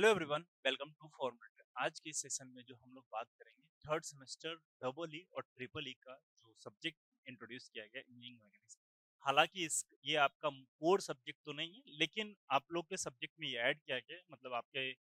Hello everyone, welcome to format. आज के session में जो हम लोग बात करेंगे थर्ड सेमेस्टर डबल ई और ट्रिपल ई का जो सब्जेक्ट इंट्रोड्यूस किया गया इंजीनियरिंग मैकेनिक्स। हालांकि इस ये आपका कोर सब्जेक्ट तो नहीं है, लेकिन आप लोग के सब्जेक्ट में ये ऐड किया गया है, मतलब आपके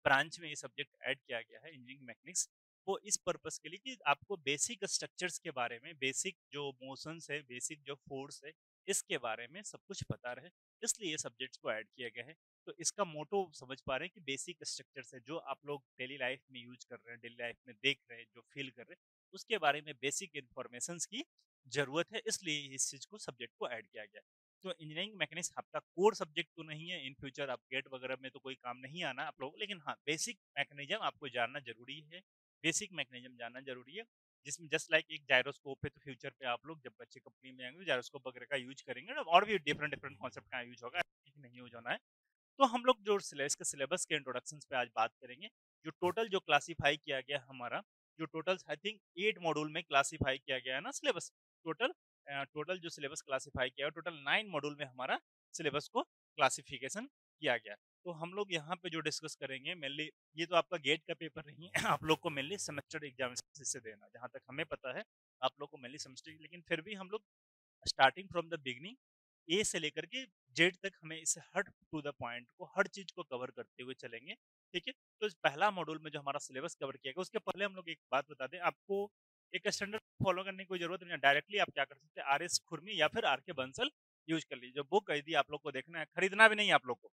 ब्रांच में ये सब्जेक्ट ऐड किया गया है इंजीनियरिंग मैकेनिक्स। वो इस पर्पस के लिए कि आपको बेसिक स्ट्रक्चर्स के बारे में, बेसिक जो मोशंस है, बेसिक जो फोर्स है, इसके बारे में सब कुछ पता रहे, इसलिए ये सब्जेक्ट्स को ऐड किया गया है। तो इसका मोटो समझ पा रहे हैं कि बेसिक स्ट्रक्चर्स है जो आप लोग डेली लाइफ में यूज कर रहे हैं, डेली लाइफ में देख रहे हैं, जो फील कर रहे हैं, उसके बारे में बेसिक इन्फॉर्मेशन की जरूरत है, इसलिए इस चीज को सब्जेक्ट को ऐड किया गया। तो इंजीनियरिंग मैकेनिक्स आपका कोर सब्जेक्ट तो नहीं है, इन फ्यूचर आप गेट वगैरह में तो कोई काम नहीं आना आप लोग, लेकिन हाँ बेसिक मैकेनिज्म आपको जानना जरूरी है। बेसिक मैकेनिज्म जानना जरूरी है, जिसमें जस्ट लाइक एक जायरोस्कोप है, तो फ्यूचर पे आप लोग जब बच्चे कंपनी में आएंगे जायरोस्कोप वगैरह का यूज करेंगे ना, और भी डिफरेंट डिफरेंट कॉन्सेप्ट का यूज होगा, नहीं यूज होना है। तो हम लोग जो इसके सिलेबस के इंट्रोडक्शन पे आज बात करेंगे। जो टोटल जो क्लासीफाई किया गया हमारा, जो टोटल आई थिंक 8 मॉड्यूल में क्लासीफाई किया गया है ना सिलेबस। टोटल टोटल जो सिलेबस क्लासीफाई किया है, टोटल 9 मॉड्यूल में हमारा सिलेबस को क्लासिफिकेशन किया गया। तो हम लोग यहाँ पे जो डिस्कस करेंगे मेनली, ये तो आपका गेट का पेपर नहीं है आप लोग को मेनली सेमेस्टर एग्जाम से देना, जहाँ तक हमें पता है आप लोग को मेनली सेमेस्टर, लेकिन फिर भी हम लोग स्टार्टिंग फ्रॉम द बिगनिंग ए से लेकर के जेड तक हमें इसे हर टू द पॉइंट को, हर चीज को कवर करते हुए चलेंगे। ठीक है, तो इस पहला मॉड्यूल में जो हमारा सिलेबस कवर किया गया, उसके पहले हम लोग एक बात बता दें आपको, एक स्टैंडर्ड फॉलो करने की कोई जरूरत नहीं है। डायरेक्टली आप क्या कर सकते हैं, आर एस खुरमी या फिर आर के बंसल यूज कर लीजिए। जो बुक यदि आप लोग को देखना है, खरीदना भी नहीं है आप लोग को,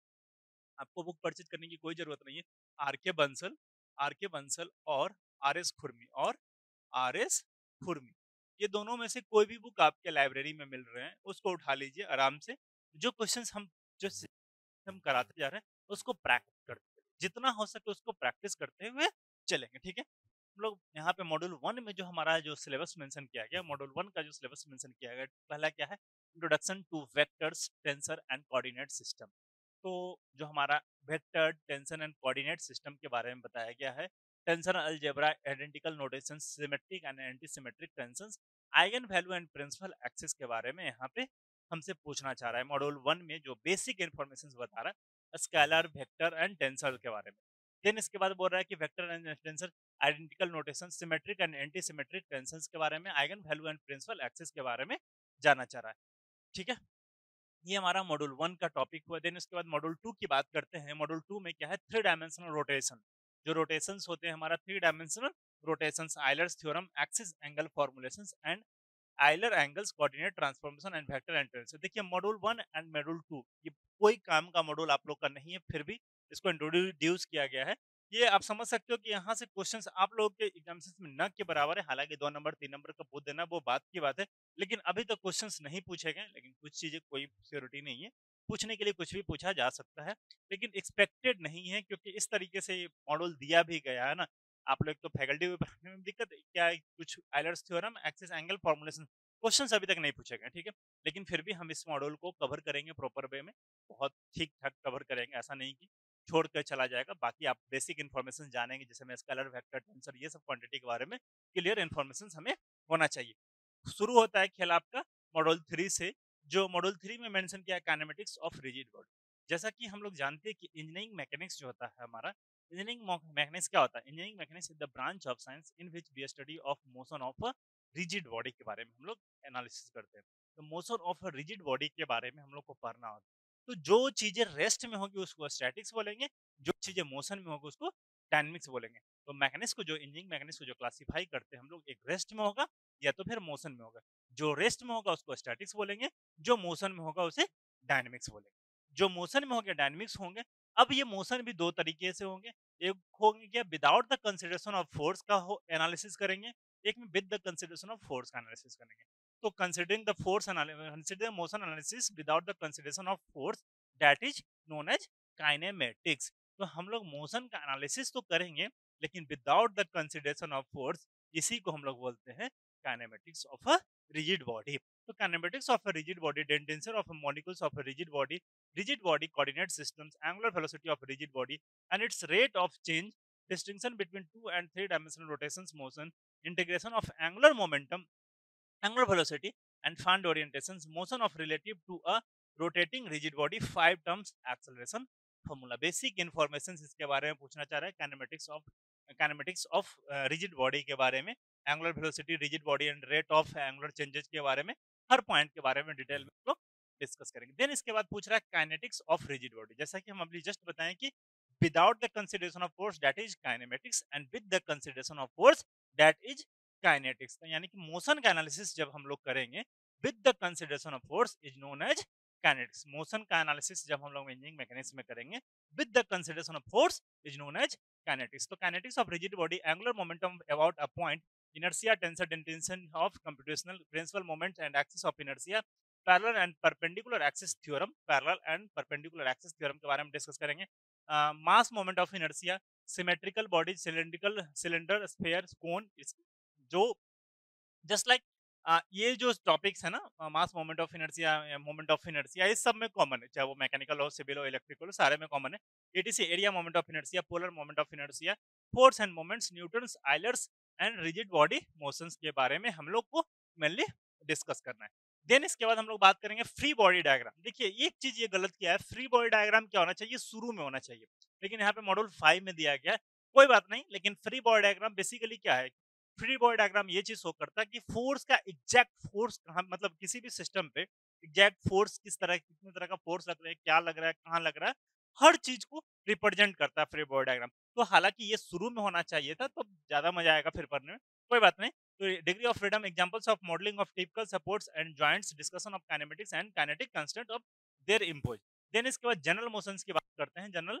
आपको बुक परचेज करने की कोई जरूरत नहीं है। आर के बंसल, आर के बंसल और आर एस खुरमी और आर एस खुरमी, ये दोनों में से कोई भी बुक आपके लाइब्रेरी में मिल रहे हैं, उसको उठा लीजिए आराम से। जो क्वेश्चंस हम जो हम कराते जा रहे हैं उसको प्रैक्टिस करते हैं, जितना हो सके उसको प्रैक्टिस करते हुए चलेंगे। ठीक है, हम लोग यहाँ पे मॉड्यूल 1 में जो हमारा जो सिलेबस मेंशन किया गया, मॉड्यूल 1 का जो सिलेबस मेंशन किया गया, पहला क्या है, introduction to vectors, tensor and coordinate system. तो जो हमारा vector, tension and coordinate system के बारे में बताया गया है। Tension algebra, identical notation, symmetric and anti symmetric tensions, eigenvalue and principal axis के बारे में यहाँ पे हमसे पूछना चाह रहा है। मॉड्यूल 1 में जो बेसिक इन्फॉर्मेशन बता रहा है स्केलर, वेक्टर एंड टेंसर के बारे में। देन इसके बाद बोल रहा है कि vector and tensor, identical notation, symmetric and anti symmetric tensions के बारे में, eigenvalue and principal axis के बारे में जानना चाह रहा है। ठीक है, ये हमारा मॉड्यूल 1 का टॉपिक हुआ। देन उसके बाद मॉड्यूल 2 की बात करते हैं। मॉड्यूल 2 में क्या है, थ्री डायमेंशनल रोटेशन। जो रोटेशंस होते हैं हमारा three dimensional rotations, Euler's theorem, axis angle formulations and Euler angles, coordinate transformation and vector and tensor. देखिए मॉड्यूल 1 एंड मॉड्यूल 2 ये कोई काम का मॉड्यूल आप लोग का नहीं है, फिर भी इसको इंट्रोड्यूस किया गया है। ये आप समझ सकते हो कि यहाँ से क्वेश्चंस आप लोगों के एग्जामिनेशन में न के बराबर है। हालांकि 2 नंबर 3 नंबर का पूछ देना वो बात की बात है, लेकिन अभी तक क्वेश्चंस नहीं पूछे गए। लेकिन कुछ चीजें कोई श्योरिटी नहीं है, पूछने के लिए कुछ भी पूछा जा सकता है, लेकिन एक्सपेक्टेड नहीं है, क्योंकि इस तरीके से मॉडल दिया भी गया है ना। आप लोग तो फैकल्टी में पढ़ने में दिक्कत है क्या है, कुछ Euler's theorem, axis angle formulation questions अभी तक नहीं पूछे गए। ठीक है, लेकिन फिर भी हम इस मॉडल को कवर करेंगे प्रॉपर वे में, बहुत ठीक ठाक कवर करेंगे, ऐसा नहीं कि छोड़ कर चला जाएगा। बाकी आप बेसिक इन्फॉर्मेशन जानेंगे, जैसे मैं स्केलर, वेक्टर, टेंसर, ये सब क्वांटिटी के बारे में क्लियर इन्फॉर्मेशन हमें होना चाहिए। शुरू होता है खेल आपका मॉड्यूल 3 से। जो मॉड्यूल 3 में मेंशन किया है काइनेमेटिक्स ऑफ रिजिड बॉडी। जैसा कि हम लोग जानते हैं कि इंजीनियरिंग मैकेनिक्स जो होता है हमारा, इंजीनियरिंग मैकेनिक्स क्या होता है, engineering mechanics is the branch of science in which we study of motion of a rigid body के बारे में हम लोग एनालिसिस करते हैं। तो motion of a rigid body के बारे में हम लोग को पढ़ना होता है। तो जो चीजें रेस्ट में होगी उसको स्टैटिक्स बोलेंगे, जो चीजें मोशन में होगी उसको डायनेमिक्स बोलेंगे। तो मैकेनिक्स को, जो इंजीनियरिंग मैकेनिक्स को जो क्लासीफाई करते हैं हम लोग, एक रेस्ट में होगा या तो फिर मोशन में होगा। जो रेस्ट में होगा उसको स्टैटिक्स बोलेंगे, जो मोशन में होगा उसे डायनेमिक्स बोलेंगे। जो मोशन में होंगे डायनेमिक्स होंगे। अब ये मोशन भी दो तरीके से होंगे, एक होंगे क्या without the consideration of force का एनालिसिस करेंगे, एक में with the consideration of force का एनालिसिस करेंगे। तो considering the force consider motion analysis without the consideration of force, that is known as kinematics. तो हम लोग मोशन का एनालिसिस तो करेंगे, लेकिन without the consideration of force, इसी को हम लोग बोलते हैं kinematics of a rigid body. So kinematics of a rigid body, tensor of molecules of a rigid body coordinate systems, angular velocity of a rigid body and its rate of change, distinction between 2 and 3 dimensional rotations motion, integration of angular momentum, angular velocity and fund orientations, motion of relative to a rotating rigid body, 5 terms acceleration formula, basic information इसके बारे में पूछना चाह रहा है kinematics of rigid body के बारे में, angular velocity, rigid body and rate of angular changes के बारे में, हर पॉइंट के बारे में डिटेल में लोग डिस्कस करेंगे। देन इसके बाद पूछ रहा है काइनेटिक्स ऑफ रिजिड बॉडी, जैसा कि हम अभी जस्ट बताएं कि without the consideration of force that is kinematics and with the consideration of force that is kinetics. तो यानी कि मोशन का एनालिसिस जब हम लोग करेंगे with the consideration of force is known as kinetics. Motion का एनालिसिस जब हम लोग इंजीनियरिंग मैकेनिक्स में करेंगे with the consideration of force is known as kinetics. तो kinetics of rigid body, angular momentum about a point, inertia, tensor, tension of computational principal moments and axis of inertia, parallel and perpendicular axis theorem, parallel and perpendicular axis theorem के बारे में discuss करेंगे। Mass moment of inertia, symmetrical body, cylindrical cylinder, sphere, cone, जो just like ये जो topics है ना, mass moment of inertia, moment of inertia, इस सब में कॉमन है, चाहे वो मैकेनिकल हो, सिविल हो, इलेक्ट्रिकल हो, सारे में कॉमन है। Etc, area moment of inertia, polar moment of inertia, force and moments, Newton's, Euler's and rigid body motions के बारे में हम लोग को मेनली डिस्कस करना है। देन इसके बाद हम लोग बात करेंगे फ्री बॉडी डायग्राम। देखिए एक चीज ये गलत किया है, फ्री बॉडी डायग्राम क्या होना चाहिए, शुरू में होना चाहिए, लेकिन यहाँ पे मॉड्यूल 5 में दिया गया है, कोई बात नहीं। लेकिन फ्री बॉडी डायग्राम बेसिकली क्या है, फ्री बॉडी डायग्राम ये चीज शो करता है कि फोर्स का एग्जैक्ट फोर्स कहाँ, मतलब किसी भी सिस्टम पे एग्जैक्ट फोर्स किस तरह, कितने तरह का फोर्स लग रहा है, क्या लग रहा है, कहाँ लग रहा है, हर चीज को रिप्रेजेंट करता है फ्री बॉडी डायग्राम। तो हालांकि ये शुरू में होना चाहिए था, तो ज्यादा मजा आएगा फिर पढ़ने में, कोई बात नहीं। तो degree of freedom, examples of modelling of typical supports and joints, discussion of kinematics and kinetic constant of their impose. Then इसके बाद जनरल मोशंस की बात करते हैं। जनरल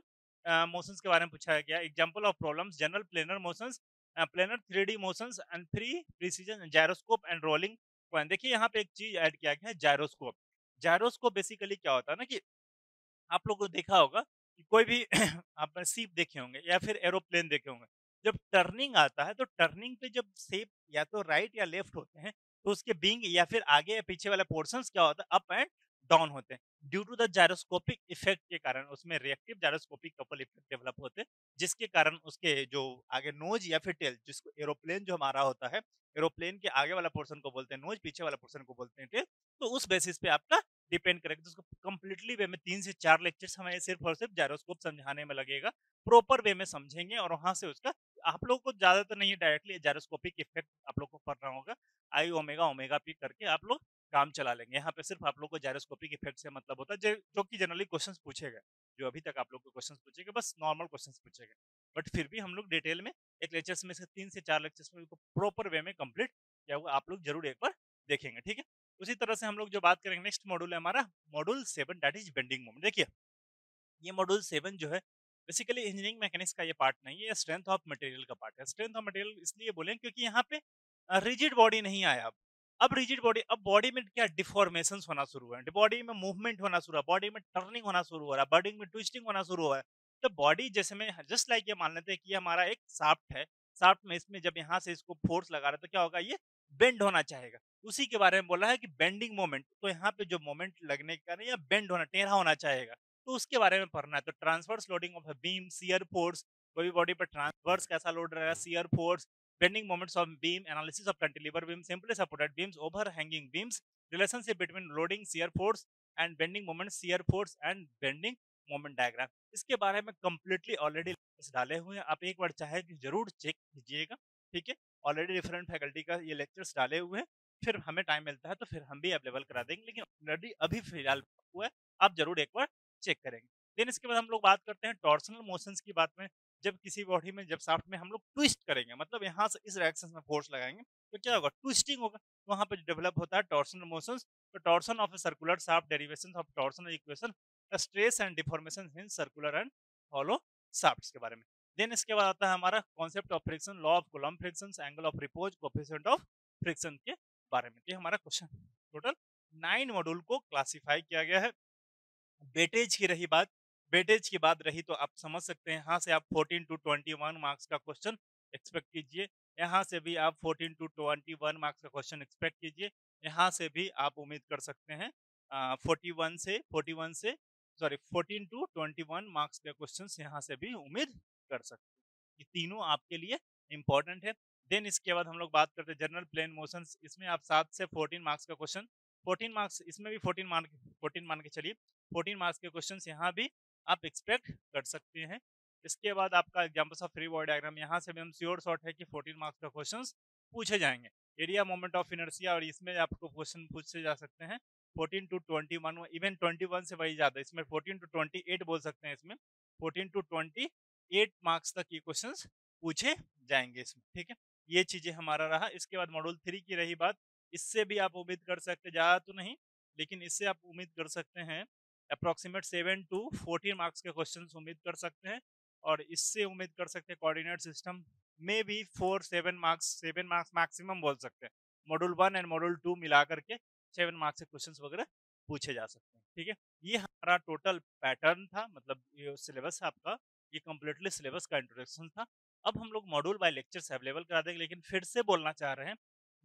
मोशंस के बारे में पूछा गया, example of problems, general planar motions, planar 3D motions and free precision, gyroscope and rolling coin. देखिए यहाँ पे एक चीज ऐड किया गया है, जायरोस्कोप। जायरोस्कोप बेसिकली क्या होता है ना, कि आप लोगों को देखा होगा कि कोई भी आपने सीप देखे होंगे या फिर एरोप्लेन देखे होंगे, जब टर्निंग आता है तो टर्निंग पे जब सेप या तो राइट या लेफ्ट होते हैं, तो उसके बिंग या फिर आगे या पीछे वाले पोर्शंस क्या होता है, अप एंड डाउन होते हैं। Due to the gyroscopic effect के कारण उसमें reactive gyroscopic couple effect develop होते हैं, जिसके कारण उसके जो आगे नोज या फिर टेल, जिसको एरोप्लेन जो हमारा होता है, एरोप्लेन के आगे वाला पोर्शन को बोलते हैं नोज, पीछे वाला पोर्शन को बोलते हैं टेल। तो उस बेसिस पे आपका डिपेंड करेगा। तो उसको कंप्लीटली वे में 3 से 4 लेक्चर्स हमें सिर्फ और सिर्फ जायरोस्कोप समझाने में लगेगा, प्रॉपर वे में समझेंगे और वहां से उसका आप लोग को ज्यादातर नहीं डायरेक्टली जायरोस्कोपिक इफेक्ट आप लोग को पढ़ना होगा, आई ओमेगा ओमेगा पी करके आप लोग काम चला लेंगे। यहाँ पे सिर्फ आप लोग को जायरोस्कोपिक इफेक्ट से मतलब होता है, जो कि जनरली क्वेश्चंस पूछे गए, जो अभी तक आप लोग को क्वेश्चंस पूछे गए बस नॉर्मल क्वेश्चंस पूछे गए, बट फिर भी हम लोग डिटेल में एक लेक्चर्स में से 3 से 4 लेक्चर्स में प्रॉपर वे में कंप्लीट किया हुआ आप लोग जरूर एक बार देखेंगे, ठीक है। उसी तरह से हम लोग जो बात करेंगे, नेक्स्ट मॉड्यूल है हमारा module 7, that is bending moment. देखिए ये मॉड्यूल 7 जो है बेसिकली इंजीनियरिंग मैकेनिक्स का ये पार्ट नहीं है, स्ट्रेंथ ऑफ मटेरियल का पार्ट है। स्ट्रेंथ ऑफ मटेरियल इसलिए बोलें क्योंकि यहाँ पे रिजिड बॉडी नहीं आया। अब रिजिड बॉडी, अब बॉडी में क्या डिफॉर्मेशंस होना शुरू हुआ है, बॉडी में मूवमेंट होना शुरू हुआ, बॉडी में टर्निंग होना शुरू हो रहा है, बॉडी में ट्विस्टिंग होना शुरू हुआ है। तो बॉडी जैसे में जस्ट लाइक ये मान लेते हैं कि हमारा एक शाफ्ट है, शाफ्ट में इसमें जब यहाँ से इसको फोर्स लगा रहा है तो क्या होगा, ये बेंड होना चाहेगा। उसी के बारे में बोला है कि बेंडिंग मोमेंट, तो यहाँ पे जो मोमेंट लगने के कारण या बेंड होना, टेढ़ा होना चाहेगा, तो उसके बारे में पढ़ना है। तो transverse loading of beam, shear force, कोई भी बॉडी पर ट्रांसवर्स कैसा लोड रहेगा, shear force, bending moments of beam, analysis of cantilever beam, simply supported beams, overhanging beams, relationship between loading, shear force and bending moment, shear force and bending moment diagram. इसके बारे में completely already lectures डाले हुए हैं, आप एक बार चाहे तो जरूर चेक कीजिएगा, ठीक है। ऑलरेडी डिफरेंट फैकल्टी का ये लेक्चर्स डाले हुए हैं, फिर हमें टाइम मिलता है तो फिर हम भी अवेलेबल करा देंगे, लेकिन ऑलरेडी अभी फिलहाल हुआ है, आप जरूर एक बार चेक करेंगे। देन इसके बाद हम लोग बात करते हैं टॉर्सनल मोशंस की बात में। जब किसी बॉडी में, जब शाफ्ट में हम लोग ट्विस्ट करेंगे, मतलब यहाँ से इस डायरेक्शन में फोर्स लगाएंगे तो क्या होगा, ट्विस्टिंग होगा, तो वहां पे डेवलप होता है टॉर्सनल मोशंस। तो torsion of a circular shaft, derivations of torsional equation, stress and deformation in circular and hollow shafts के बारे में। देन इसके बाद आता है हमारा concept of friction, law of coulomb friction, angle of repose, coefficient of friction के बारे में। ये हमारा क्वेश्चन, टोटल 9 मॉड्यूल को क्लासिफाई किया गया है। वेटेज की रही बात, वेटेज की बात रही तो आप समझ सकते हैं, यहाँ से आप 14 टू 21 मार्क्स का क्वेश्चन एक्सपेक्ट कीजिए, यहाँ से भी आप 14 टू 21 मार्क्स का क्वेश्चन एक्सपेक्ट कीजिए, यहाँ से भी आप उम्मीद कर सकते हैं 41 से सॉरी 14 टू 21 मार्क्स के क्वेश्चन यहाँ से भी उम्मीद कर सकते हैं। ये तीनों आपके लिए इंपॉर्टेंट है। देन इसके बाद हम लोग बात करते हैं जनरल प्लेन मोशंस, इसमें आप 7 से 14 मार्क्स का क्वेश्चन, 14 मार्क्स इसमें भी 14 मान के चलिए, 14 मार्क्स के क्वेश्चंस यहाँ भी आप एक्सपेक्ट कर सकते हैं। इसके बाद आपका examples of free body diagram, यहाँ से भी हम श्योर शॉट है कि 14 मार्क्स का क्वेश्चंस पूछे जाएंगे। एरिया मोमेंट ऑफ इनर्शिया, और इसमें आपको क्वेश्चन पूछे जा सकते हैं 14 टू 21, इवन 21 से वही ज्यादा, इसमें 14 टू 28 बोल सकते हैं, इसमें 14 टू 28 मार्क्स तक ये क्वेश्चंस पूछे जाएंगे इसमें, ठीक है। ये चीजें हमारा रहा। इसके बाद मॉड्यूल 3 की रही बात, इससे भी आप उम्मीद कर सकते हैं, ज्यादा तो नहीं लेकिन इससे आप उम्मीद कर सकते हैं अप्रोक्सीमेट 7 टू 14 मार्क्स के क्वेश्चन उम्मीद कर सकते हैं। और इससे उम्मीद कर सकते हैं कोऑर्डिनेट सिस्टम में भी 4-7 मार्क्स, 7 मार्क्स मैक्सिमम बोल सकते हैं। मॉड्यूल 1 एंड मॉड्यूल 2 मिला करके 7 मार्क्स के क्वेश्चंस वगैरह पूछे जा सकते हैं, ठीक है। ये हमारा टोटल पैटर्न था, मतलब ये सिलेबस आपका, ये कम्प्लीटली सिलेबस का इंट्रोडक्शन था। अब हम लोग मॉड्यूल बाय लेक्चर्स अवेलेबल करा देंगे, लेकिन फिर से बोलना चाह रहे हैं,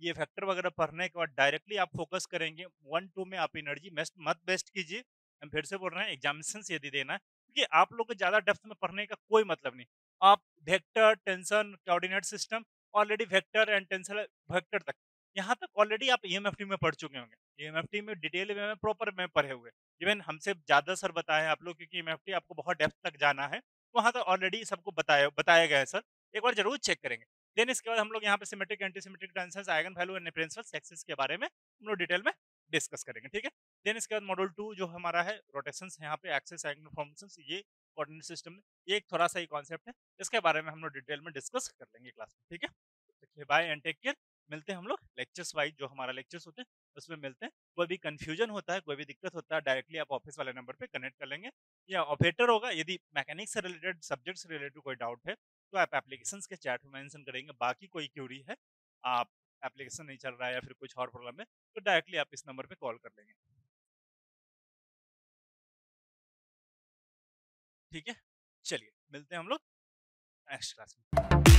ये फैक्टर वगैरह पढ़ने के बाद डायरेक्टली आप फोकस करेंगे 1-2 में, आप एनर्जी मत वेस्ट कीजिए। हम फिर से बोल रहे हैं, एग्जामिनेशन यदि देना है, क्योंकि आप लोग को ज्यादा डेप्थ में पढ़ने का कोई मतलब नहीं। आप vector, tension, coordinate system, already vector and tension, vector तक, यहाँ तक ऑलरेडी आप ईएमएफटी में पढ़ चुके होंगे। ईएमएफटी में डिटेल में प्रॉपर में पढ़े हुए, इवन हमसे ज्यादा सर बताए आप लोग, क्योंकि ईएमएफटी आपको बहुत डेप्थ तक जाना है, वहां तक ऑलरेडी सबको बताया गया है सर, एक बार जरूर चेक करेंगे। देन इसके बाद हम लोग यहाँ पे symmetric, anti symmetric tension, eigenvalue and principal axis के बारे में हम लोग डिटेल में डिस्कस करेंगे, ठीक है। देन इसके बाद मॉड्यूल 2 जो हमारा है, रोटेशंस, यहाँ पे एक्सिस, आइगन फॉर्मेशंस, ये कोऑर्डिनेट सिस्टम में ये एक थोड़ा सा ही कॉन्सेप्ट है, इसके बारे में हम लोग डिटेल में डिस्कस कर लेंगे क्लास में, ठीक है। Bye and take care. मिलते हैं हम लोग लेक्चर्स वाइज, जो हमारा लेक्चर्स होते हैं उसमें मिलते हैं। कोई भी कंफ्यूजन होता है, कोई भी दिक्कत होता है, डायरेक्टली आप ऑफिस वाले नंबर पे कनेक्ट कर लेंगे, या ऑपरेटर होगा। यदि मैकेनिक्स से रिलेटेड, सब्जेक्ट से रिलेटेड कोई डाउट है तो आप एप्लीकेशंस के चैट में मेंशन करेंगे। बाकी कोई क्यूरी है, आप एप्लीकेशन नहीं चल रहा है या फिर कुछ और प्रॉब्लम है, तो डायरेक्टली आप इस नंबर पे कॉल कर लेंगे, ठीक है। चलिए मिलते हैं हम लोग नेक्स्ट क्लास में।